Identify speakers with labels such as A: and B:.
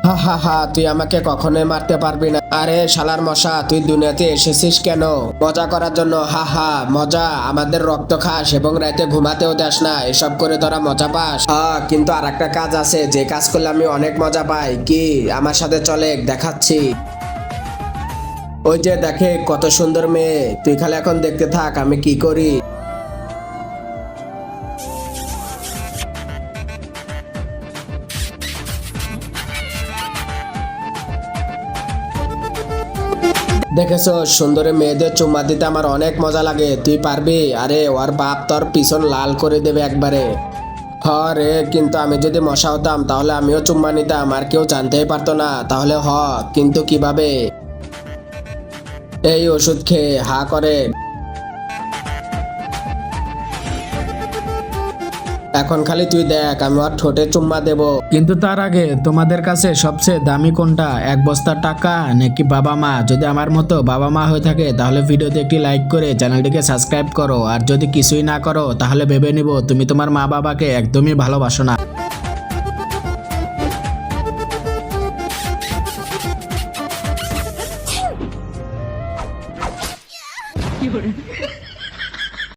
A: হা হা হা, তুই আমাকে কখনোই মারতে পারবি না। আরে শালার মশা, তুই দুনিয়াতে এসেছিস কেন? মজা করার জন্য? হা হা, মজা? আমাদের রক্ত খাস এবং রাতে ঘুমাতেও দেস না, এসব করে তোরা মজা পাস? কিন্তু আর একটা কাজ আছে, যে কাজ করলে আমি অনেক মজা পাই। কি? আমার সাথে চলে, দেখাচ্ছি। ওই যে দেখে কত সুন্দর মেয়ে, তুই খালি এখন দেখতে থাক আমি কি করি। দেখেছো, সুন্দরী মেয়েদের চুম্মা দিতে আমার অনেক মজা লাগে। তুই পারবি? আরে ওর বাপ তোর পিছন লাল করে দেবে একবারে। হ রে, কিন্তু আমি যদি মশা হতাম তাহলে আমিও চুম্মা নিতাম আর কেউ জানতেই পারতো না। তাহলে কিন্তু কিভাবে? এই ওষুধ খেয়ে হা করে। এখন খালি তুই দেখ আমি ওর ঠোঁটে চুম্মা দেব।
B: কিন্তু তার আগে তোমাদের কাছে সবচেয়ে দামি কোনটা, এক বস্তা টাকা নাকি বাবা মা? যদি আমার মতো বাবা মা হয়ে থাকে তাহলে ভিডিওতে একটি লাইক করে চ্যানেলটিকে সাবস্ক্রাইব করো, আর যদি কিছুই না করো তাহলে ভেবে নিব তুমি তোমার মা বাবাকে একদমই ভালোবাসো না।